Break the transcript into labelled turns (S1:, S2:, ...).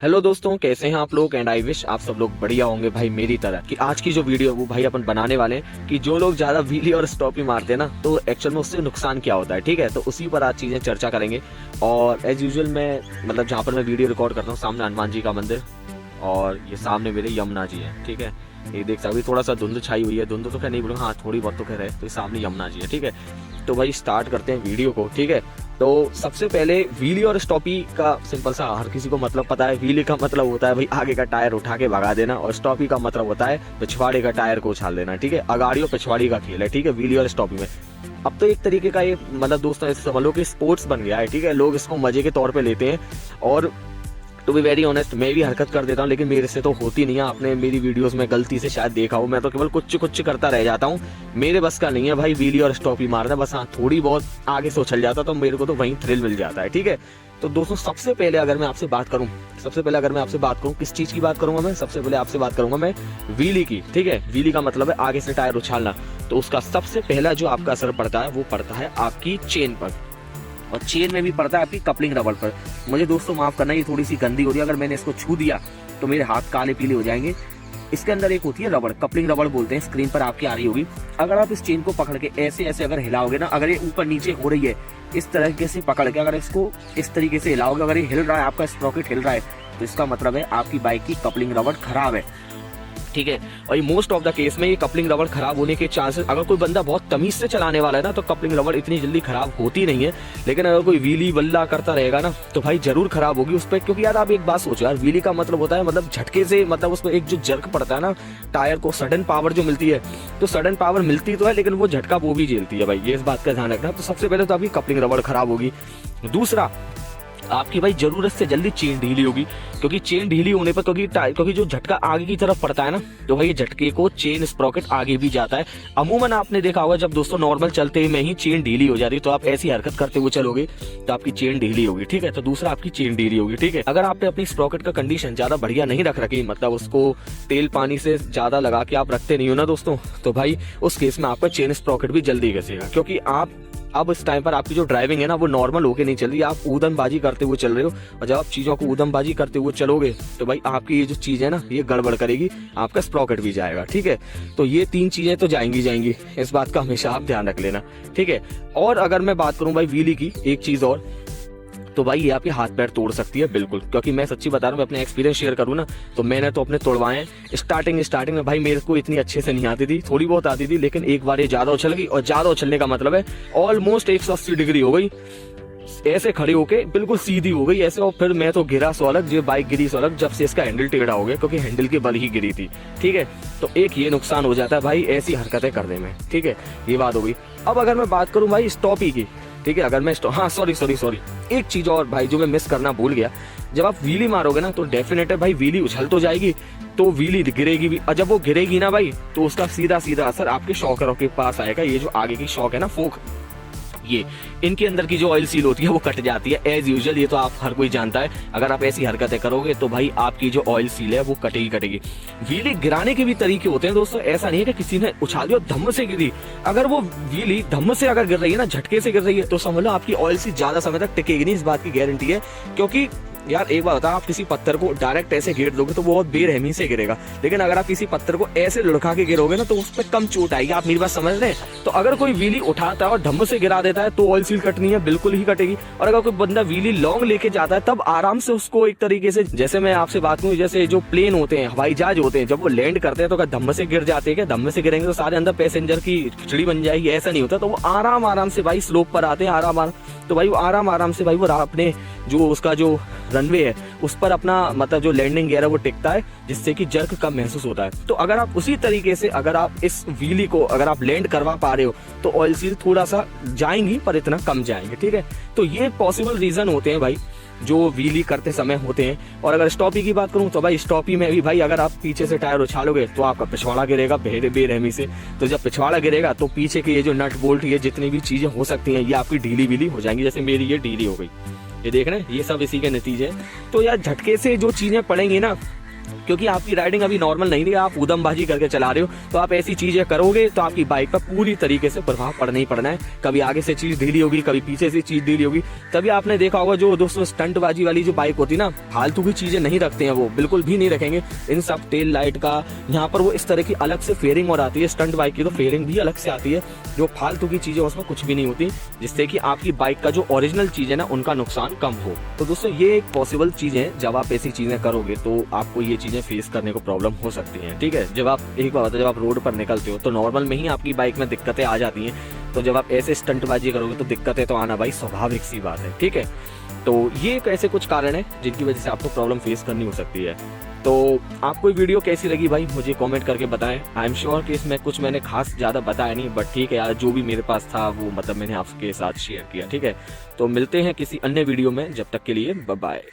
S1: Hello दोस्तों, कैसे हैं आप लोग। एंड आई विश आप सब लोग बढ़िया होंगे भाई मेरी तरह। कि आज की जो वीडियो है वो भाई अपन बनाने वाले हैं कि जो लोग ज्यादा व्हीली और स्टॉपी मारते हैं ना, तो एक्चुअल में उससे नुकसान क्या होता है। ठीक है, तो उसी पर आज चीजें चर्चा करेंगे। और एज यूजुअल मैं मतलब जहाँ पर मैं वीडियो रिकॉर्ड करता हूँ, सामने हनुमान जी का मंदिर और ये सामने मेरे यमुना जी है। ठीक है, ये देख सकते, थोड़ा सा धुंध छाई हुई है। धुंध तो क्या नहीं बोलूँगा, हाँ थोड़ी बहुत तो कह रहे हैं। तो ये सामने यमुना जी है। ठीक है, तो भाई स्टार्ट करते हैं वीडियो को। ठीक है, तो सबसे पहले व्हीली और स्टॉपी का सिंपल सा हर किसी को मतलब पता है। व्हीली का मतलब होता है भाई आगे का टायर उठा के भगा देना, और स्टॉपी का मतलब होता है पिछवाड़े का टायर को उछाल देना। ठीक है, अगाड़ी और पिछवाड़ी का खेल है। ठीक है, व्हीली और स्टॉपी में अब तो एक तरीके का ये मतलब दोस्तों ऐसे समझ लो कि स्पोर्ट्स बन गया है। ठीक है, लोग इसको मजे के तौर पे लेते हैं। और टू बी वेरी ऑनेस्ट, मैं भी हरकत कर देता हूँ, लेकिन मेरे से तो होती नहीं है। आपने मेरी वीडियोस में गलती से शायद देखा हो, मैं तो केवल कुछ कुछ करता रह जाता हूँ। मेरे बस का नहीं है भाई व्हीली और स्टॉपी मारना। बस हाँ थोड़ी बहुत आगे से उछल जाता तो मेरे को तो वहीं थ्रिल मिल जाता है। ठीक है, तो दोस्तों सबसे पहले अगर मैं आपसे बात करूँ किस चीज की बात करूंगा मैं, सबसे पहले आपसे बात करूंगा मैं व्हीली की। ठीक है, व्हीली का मतलब है आगे से टायर उछालना। तो उसका सबसे पहला जो आपका असर पड़ता है वो पड़ता है आपकी चेन पर, और चेन में भी पड़ता है आपकी कपलिंग रबड़ पर। मुझे दोस्तों माफ करना, ये थोड़ी सी गंदी हो रही है। अगर मैंने इसको छू दिया तो मेरे हाथ काले पीले हो जाएंगे। इसके अंदर एक होती है रबड़, कपलिंग रबड़ बोलते हैं, स्क्रीन पर आपकी आ रही होगी। अगर आप इस चेन को पकड़ के ऐसे ऐसे अगर हिलाओगे ना, अगर ये ऊपर नीचे हो रही है इस तरीके से पकड़ के, अगर इसको इस तरीके से हिलाओगे, अगर ये हिल रहा है, आपका स्प्रॉकेट हिल रहा है, तो इसका मतलब है आपकी बाइक की कपलिंग रबड़ खराब है। ठीक है, और ये मोस्ट ऑफ द केस में ये कपलिंग रबड़ खराब होने के चांसेस, अगर कोई बंदा बहुत तमीज से चलाने वाला है ना, तो कपलिंग रबड़ इतनी जल्दी खराब होती नहीं है। लेकिन अगर कोई व्हीली वल्ला करता रहेगा ना, तो भाई जरूर खराब होगी उस पर। क्योंकि यार आप एक बात सोचो यार, व्हीली का मतलब होता है मतलब झटके से, मतलब उसको एक जो जर्क पड़ता है ना टायर को, सडन पावर जो मिलती है, तो सडन पावर मिलती तो है, लेकिन वो झटका वो भी झेलती है भाई, ये इस बात का ध्यान रखना। तो सबसे पहले तो आपकी कपलिंग रबड़ खराब होगी। दूसरा, आपकी भाई जरूरत से जल्दी चेन ढीली होगी। क्योंकि चेन ढीली होने पर क्योंकि जो झटका आगे की तरफ पड़ता है ना, तो भाई झटके को चेन स्प्रॉकेट आगे भी जाता है। अमूमन आपने देखा होगा जब दोस्तों नॉर्मल चलते में ही चेन ढीली हो जाती है, तो आप ऐसी हरकत करते हुए चलोगे तो आपकी चेन ढीली होगी। ठीक है, तो दूसरा आपकी चेन ढीली होगी। ठीक है, अगर आपने अपनी स्प्रॉकेट का कंडीशन ज्यादा बढ़िया नहीं रख रखी, मतलब उसको तेल पानी से ज्यादा लगा के आप रखते नहीं हो ना दोस्तों, तो भाई उस केस में आपका चेन स्प्रॉकेट भी जल्दी घसेगा। क्योंकि आप अब इस टाइम पर आपकी जो ड्राइविंग है ना, वो नॉर्मल होके नहीं चल रही, आप ऊधमबाजी करते हुए चल रहे हो। और जब आप चीजों को ऊधमबाजी करते हुए चलोगे तो भाई आपकी ये जो चीज है ना, ये गड़बड़ करेगी, आपका स्प्रॉकेट भी जाएगा। ठीक है, तो ये तीन चीजें तो जाएंगी, इस बात का हमेशा आप ध्यान रख लेना। ठीक है, और अगर मैं बात करूं भाई व्हीली की एक चीज और, तो भाई ये आपके हाथ पैर तोड़ सकती है बिल्कुल। क्योंकि मैं सच्ची बता रहा हूँ, अपने एक्सपीरियंस शेयर करूँ ना, तो मैंने तो अपने तोड़वाए हैं। स्टार्टिंग में भाई मेरे को इतनी अच्छे से नहीं आती थी, थोड़ी बहुत आती थी, लेकिन एक बार ये ज्यादा उछल गई, और ज्यादा उछलने का मतलब है ऑलमोस्ट 180 डिग्री हो गई, ऐसे खड़ी होके बिल्कुल सीधी हो गई ऐसे। और फिर मैं तो गिरा सो अलग, जो बाइक गिरी सो अलग, जब से इसका हैंडल टेढ़ा हो गया, क्योंकि हैंडल के बल ही गिरी थी। ठीक है, तो एक ये नुकसान हो जाता है भाई ऐसी हरकतें करने में। ठीक है, ये बात हो गई। अब अगर मैं बात करूं भाई स्टॉपी की, ठीक है, अगर मैं हाँ सॉरी एक चीज और भाई जो मैं मिस करना भूल गया, जब आप व्हीली मारोगे ना, तो डेफिनेट है भाई व्हीली उछल तो जाएगी, तो व्हीली गिरेगी भी। और जब वो गिरेगी ना भाई, तो उसका सीधा असर आपके शॉकर के पास आएगा। ये जो आगे की शॉक है ना, फोक, ये इनके अंदर की जो ऑयल सील होती है वो कट जाती है एज यूजुअल। ये तो आप हर कोई जानता है, अगर आप ऐसी हरकतें करोगे तो भाई आपकी जो ऑयल सील है वो कटेगी। व्हीली गिराने के भी तरीके होते हैं दोस्तों, ऐसा नहीं है कि किसी ने उछाल दिया धम्म से गिरी। अगर वो व्हीली धम्म से अगर गिर रही है ना, झटके से गिर रही है, तो समझ लो आपकी ऑयल सील ज्यादा समय तक टिकेगी नहीं, इस बात की गारंटी है। क्योंकि यार एक बात होता है, आप किसी पत्थर को डायरेक्ट ऐसे गिर दोगे तो बहुत बेरहमी से गिरेगा, लेकिन अगर आप किसी पत्थर को ऐसे लुढ़का के गिरोगे ना, तो उस पर कम चोट आएगी। आप मेरी बात समझ रहे हैं। तो अगर कोई व्हीली उठाता है और धम्म से गिरा देता है, तो ऑयल सील कटनी है, बिल्कुल ही कटेगी। और अगर कोई बंदा व्हीली लॉन्ग लेके जाता है, तब आराम से उसको एक तरीके से, जैसे मैं आपसे बात करूं, जैसे जो प्लेन होते हैं, हवाई जहाज होते हैं, जब वो लैंड करते हैं तो अगर धम्म से गिर जाते हैं, क्या धम्म से गिरेंगे तो सारे अंदर पैसेंजर की खिचड़ी बन जाएगी, ऐसा नहीं होता। तो वो आराम से भाई स्लोप पर आते हैं, आराम, तो भाई वो आराम से भाई वो अपने जो उसका जो रनवे है उस पर अपना मतलब जो लैंडिंग गियर है वो टिकता है, जिससे कि जर्क कम महसूस होता है। तो अगर आप उसी तरीके से अगर आप इस व्हीली को अगर आप लैंड करवा पा रहे हो, तो ऑयल सील थोड़ा सा जाएंगी, पर इतना कम जाएंगे। ठीक है, तो ये पॉसिबल रीजन होते हैं भाई जो व्हीली करते समय होते हैं। और अगर स्टॉपी की बात करूं, तो भाई स्टॉपी में भी भाई अगर आप पीछे से टायर उछालोगे तो आपका पिछवाड़ा गिरेगा बेरहमी से। तो जब पिछवाड़ा गिरेगा तो पीछे के ये जो नट बोल्ट, ये जितनी भी चीजें हो सकती हैं, ये आपकी ढीली हो जाएंगी। जैसे मेरी ये ढीली हो गई, ये देख रहे हैं, ये सब इसी के नतीजे। तो यार झटके से जो चीजें पड़ेंगी ना, क्योंकि आपकी राइडिंग अभी नॉर्मल नहीं रही, आप उदमबाजी करके चला रहे हो। तो आप ऐसी चीजें करोगे तो आपकी बाइक पर पूरी तरीके से प्रभाव पड़ना ही पड़ना है। कभी आगे से चीज ढीली होगी, कभी पीछे से चीज ढीली होगी। तभी आपने देखा होगा जो दोस्तों स्टंटबाजी वाली जो बाइक होती है ना, फालतू की चीजें नहीं रखते हैं, वो बिल्कुल भी नहीं रखेंगे। इन सब टेल लाइट का यहाँ पर वो इस तरह की अलग से फेयरिंग और आती है, स्टंट बाइक की तो फेयरिंग भी अलग से आती है। जो फालतू की चीजें उसमें कुछ भी नहीं होती, जिससे कि आपकी बाइक का जो ओरिजिनल चीज है ना उनका नुकसान कम हो। तो दोस्तों ये एक पॉसिबल चीज है, जब आप ऐसी चीजें करोगे तो आपको ये चीजें फेस करने को प्रॉब्लम हो सकती है। ठीक है, जब आप एक बात है, जब आप रोड पर निकलते हो तो नॉर्मल में ही आपकी बाइक में दिक्कतें आ जाती हैं। तो जब आप ऐसे स्टंटबाजी करोगे तो दिक्कतें तो आना भाई स्वाभाविक सी बात है। ठीक है, तो ये ऐसे कुछ कारण है जिनकी वजह से आपको प्रॉब्लम फेस करनी हो सकती है। तो आपको ये वीडियो कैसी लगी भाई मुझे कमेंट करके बताएं। आई एम श्योर कि इसमें कुछ मैंने खास ज़्यादा बताया नहीं, बट ठीक है यार, जो भी मेरे पास था वो मतलब मैंने आपके साथ शेयर किया। ठीक है, तो मिलते हैं किसी अन्य वीडियो में, जब तक के लिए बाय बाय।